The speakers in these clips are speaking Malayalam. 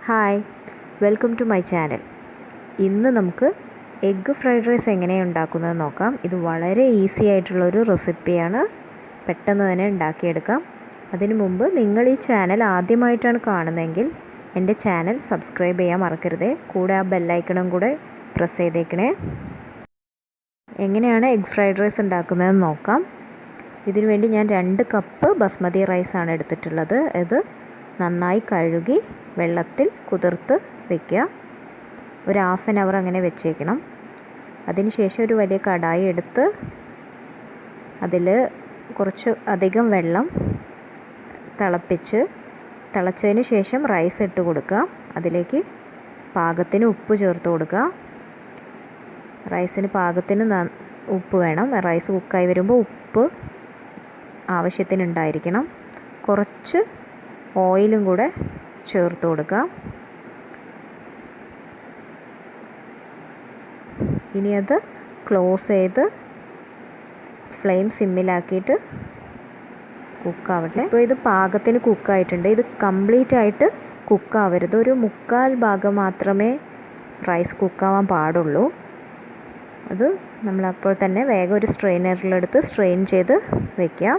Hi, welcome to my channel. ഇന്ന് നമുക്ക് എഗ്ഗ് ഫ്രൈഡ് റൈസ് എങ്ങനെയാണ് ഉണ്ടാക്കുന്നത് നോക്കാം. ഇത് വളരെ ഈസി ആയിട്ടുള്ളൊരു റെസിപ്പിയാണ്. പെട്ടെന്ന് തന്നെ ഉണ്ടാക്കിയെടുക്കാം. അതിനു മുമ്പ് നിങ്ങൾ ഈ ചാനൽ ആദ്യമായിട്ടാണ് കാണുന്നതെങ്കിൽ എൻ്റെ ചാനൽ സബ്സ്ക്രൈബ് ചെയ്യാൻ മറക്കരുത്. കൂടെ ആ ബെല്ലൈക്കണും കൂടെ പ്രസ് ചെയ്തേക്കണേ. എങ്ങനെയാണ് എഗ്ഗ് ഫ്രൈഡ് റൈസ് ഉണ്ടാക്കുന്നതെന്ന് നോക്കാം. ഇതിനു വേണ്ടി ഞാൻ 2 കപ്പ് ബസ്മതി റൈസാണ് എടുത്തിട്ടുള്ളത്. ഇത് നന്നായി കഴുകി വെള്ളത്തിൽ കുതിർത്ത് വയ്ക്കുക. ഒരു ഹാഫ് ആൻ അവർ അങ്ങനെ വെച്ചേക്കണം. അതിനുശേഷം ഒരു വലിയ കടായി എടുത്ത് അതിൽ കുറച്ച് അധികം വെള്ളം തിളച്ചതിന് ശേഷം റൈസ് ഇട്ട് കൊടുക്കുക. അതിലേക്ക് പാകത്തിന് ഉപ്പ് ചേർത്ത് കൊടുക്കുക. റൈസിന് പാകത്തിന് ഉപ്പ് വേണം. റൈസ് കുക്കായി വരുമ്പോൾ ഉപ്പ് ആവശ്യത്തിനുണ്ടായിരിക്കണം. കുറച്ച് ഓയിലും കൂടെ ചേർത്ത് കൊടുക്കുക. ഇനി അത് ക്ലോസ് ചെയ്ത് ഫ്ലെയിം സിമ്മിലാക്കിയിട്ട് കുക്കാവട്ടെ. ഇപ്പോൾ ഇത് പാകത്തിന് കുക്കായിട്ടുണ്ട്. ഇത് കംപ്ലീറ്റ് ആയിട്ട് കുക്കാവരുത്. ഒരു 1/4 ഭാഗം മാത്രമേ റൈസ് കുക്കാവാൻ പാടുള്ളൂ. അത് നമ്മളപ്പോൾ തന്നെ വേഗം ഒരു സ്ട്രെയിനറിലെടുത്ത് സ്ട്രെയിൻ ചെയ്ത് വയ്ക്കുക.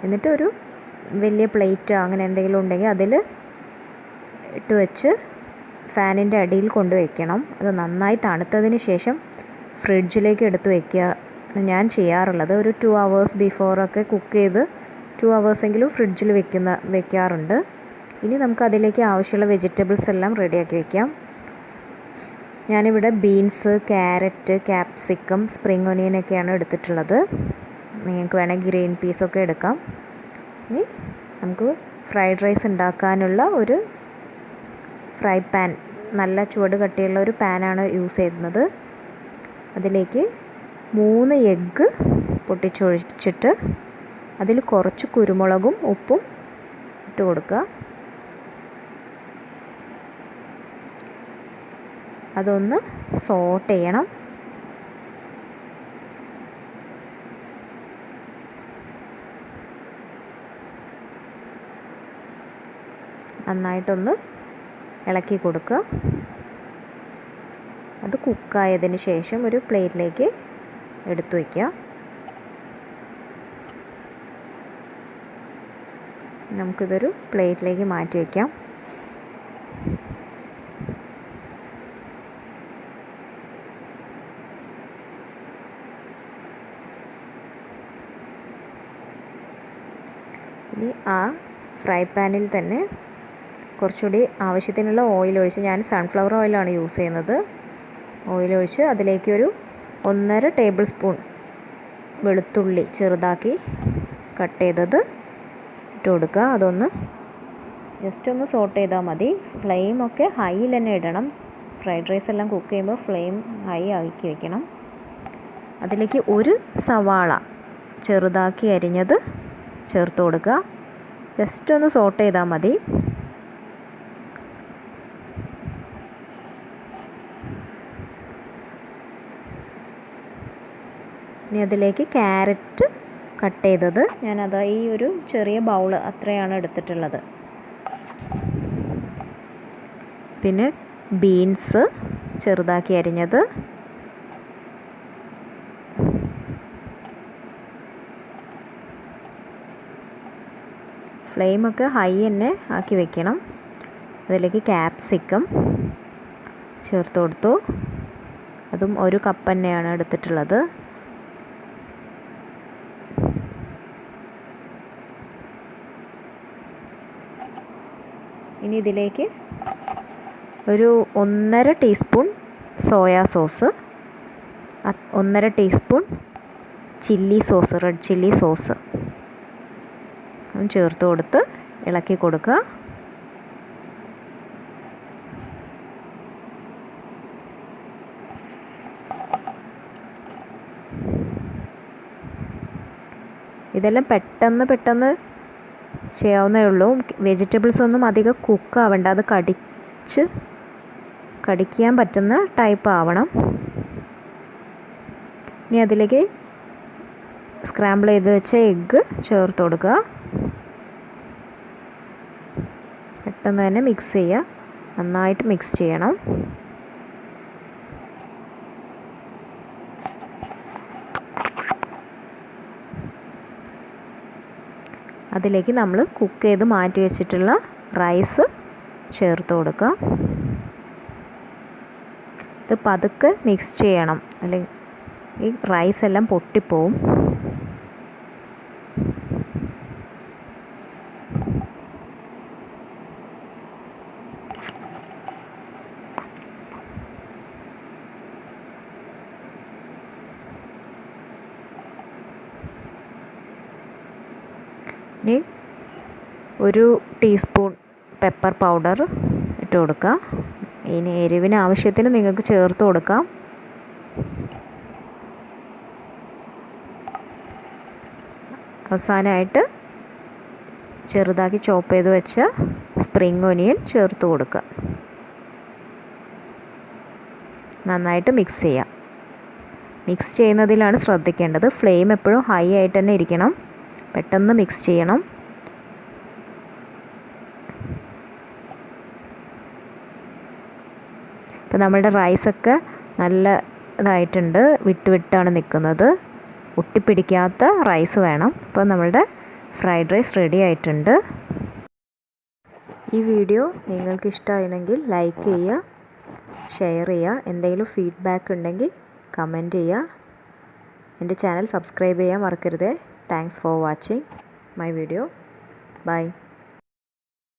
എന്നിട്ട് ഒരു വലിയ പ്ലേറ്റ് അങ്ങനെ എന്തെങ്കിലും ഉണ്ടെങ്കിൽ അതിൽ ഇട്ട് വെച്ച് ഫാനിൻ്റെ അടിയിൽ കൊണ്ടുവയ്ക്കണം. അത് നന്നായി തണുത്തതിന് ശേഷം ഫ്രിഡ്ജിലേക്ക് എടുത്ത് വയ്ക്കുക ഞാൻ ചെയ്യാറുള്ളത്. ഒരു 2 hours ബിഫോറൊക്കെ കുക്ക് ചെയ്ത് 2 hours എങ്കിലും ഫ്രിഡ്ജിൽ വെക്കാറുണ്ട്. ഇനി നമുക്ക് അതിലേക്ക് ആവശ്യമുള്ള വെജിറ്റബിൾസ് എല്ലാം റെഡിയാക്കി വയ്ക്കാം. ഞാനിവിടെ ബീൻസ്, ക്യാരറ്റ്, ക്യാപ്സിക്കം, സ്പ്രിംഗ് ഒനിയനൊക്കെയാണ് എടുത്തിട്ടുള്ളത്. നിങ്ങൾക്ക് വേണമെങ്കിൽ ഗ്രീൻ പീസൊക്കെ എടുക്കാം. ഇനി നമുക്ക് ഫ്രൈഡ് റൈസ് ഉണ്ടാക്കാനുള്ള ഒരു ഫ്രൈ പാൻ, നല്ല ചുവട് കട്ടിയുള്ള ഒരു പാനാണ് യൂസ് ചെയ്യുന്നത്. അതിലേക്ക് 3 എഗ്ഗ് പൊട്ടിച്ചൊഴിച്ചിട്ട് അതിൽ കുറച്ച് കുരുമുളകും ഉപ്പും ഇട്ട് കൊടുക്കുക. അതൊന്ന് സോട്ട് ചെയ്യണം. നന്നായിട്ടൊന്ന് ഇളക്കി കൊടുക്കുക. അത് കുക്കായതിന് ശേഷം ഒരു പ്ലേറ്റിലേക്ക് എടുത്തു വയ്ക്കുക. നമുക്കിതൊരു പ്ലേറ്റിലേക്ക് മാറ്റി വയ്ക്കാം. ഇനി ആ ഫ്രൈ പാനിൽ തന്നെ കുറച്ചുകൂടി ആവശ്യത്തിനുള്ള ഓയിൽ ഒഴിച്ച്, ഞാൻ സൺഫ്ലവർ ഓയിലാണ് യൂസ് ചെയ്യുന്നത്. ഓയിലൊഴിച്ച് അതിലേക്ക് ഒരു 1.5 ടേബിൾ സ്പൂൺ വെളുത്തുള്ളി ചെറുതാക്കി കട്ട് ചെയ്തത് ഇട്ട് കൊടുക്കുക. അതൊന്ന് ജസ്റ്റ് ഒന്ന് സോട്ട് ചെയ്താൽ മതി. ഫ്ലെയിമൊക്കെ ഹൈയിൽ തന്നെ ഇടണം. ഫ്രൈഡ് റൈസ് എല്ലാം കുക്ക് ചെയ്യുമ്പോൾ ഫ്ലെയിം ഹൈ ആക്കി വയ്ക്കണം. അതിലേക്ക് ഒരു സവാള ചെറുതാക്കി അരിഞ്ഞത് ചേർത്ത് കൊടുക്കുക. ജസ്റ്റ് ഒന്ന് സോട്ട് ചെയ്താൽ മതി. ഇനി അതിലേക്ക് ക്യാരറ്റ് കട്ട് ചെയ്തത്, ഞാനത് ഈ ഒരു ചെറിയ ബൗൾ അത്രയാണ് എടുത്തിട്ടുള്ളത്. പിന്നെ ബീൻസ് ചെറുതാക്കി അരിഞ്ഞത്, ഫ്ലെയിമൊക്കെ ഹൈ തന്നെ ആക്കി വെക്കണം. അതിലേക്ക് ക്യാപ്സിക്കം ചേർത്ത് കൊടുത്തു. അതും 1 കപ്പ് തന്നെയാണ് എടുത്തിട്ടുള്ളത്. ഇനി ഇതിലേക്ക് ഒരു 1.5 teaspoon soya sauce, 1.5 teaspoon chilli sauce, red chilli sauce ചേർത്ത് കൊടുത്ത് ഇളക്കി കൊടുക്കുക. ഇതെല്ലാം പെട്ടെന്ന് ചെയ്യാവുന്നേ ഉള്ളൂ. വെജിറ്റബിൾസ് ഒന്നും അധികം കുക്കാവണ്ട. അത് കടിക്കാൻ പറ്റുന്ന ടൈപ്പ് ആവണം. ഇനി അതിലേക്ക് സ്ക്രാമ്പിൾ ചെയ്ത് വെച്ച എഗ്ഗ് ചേർത്ത് കൊടുക്കുക. പെട്ടെന്ന് തന്നെ മിക്സ് ചെയ്യുക. നന്നായിട്ട് മിക്സ് ചെയ്യണം. അതിലേക്ക് നമ്മൾ കുക്ക് ചെയ്ത് മാറ്റി വെച്ചിട്ടുള്ള റൈസ് ചേർത്ത് കൊടുക്കുക. ഇത് പതുക്കെ മിക്സ് ചെയ്യണം, അല്ലെങ്കിൽ ഈ റൈസ് എല്ലാം പൊട്ടിപ്പോവും. ഇനി 1 ടീസ്പൂൺ പെപ്പർ പൗഡർ ഇട്ട് കൊടുക്കുക. ഇനി എരിവിന് ആവശ്യത്തിന് നിങ്ങൾക്ക് ചേർത്ത് കൊടുക്കാം. അവസാനമായിട്ട് ചെറുതാക്കി ചോപ്പ് ചെയ്ത് വെച്ച സ്പ്രിംഗ് ഒനിയൻ ചേർത്ത് കൊടുക്കുക. നന്നായിട്ട് മിക്സ് ചെയ്യാം. മിക്സ് ചെയ്യുന്നതിലാണ് ശ്രദ്ധിക്കേണ്ടത്. ഫ്ലെയിം എപ്പോഴും ഹൈ ആയിട്ട് തന്നെ ഇരിക്കണം. പെട്ടെന്ന് മിക്സ് ചെയ്യണം. ഇപ്പോൾ നമ്മളുടെ റൈസൊക്കെ നല്ല ഇതായിട്ടുണ്ട്, വിട്ടാണ് നിൽക്കുന്നത്. ഒട്ടിപ്പിടിക്കാത്ത റൈസ് വേണം. അപ്പോൾ നമ്മളുടെ ഫ്രൈഡ് റൈസ് റെഡി ആയിട്ടുണ്ട്. ഈ വീഡിയോ നിങ്ങൾക്ക് ഇഷ്ടമായെങ്കിൽ ലൈക്ക് ചെയ്യുക, ഷെയർ ചെയ്യുക. എന്തെങ്കിലും ഫീഡ്ബാക്ക് ഉണ്ടെങ്കിൽ കമൻറ്റ് ചെയ്യുക. എൻ്റെ ചാനൽ സബ്സ്ക്രൈബ് ചെയ്യാൻ മറക്കരുത്. Thanks for watching my video. Bye.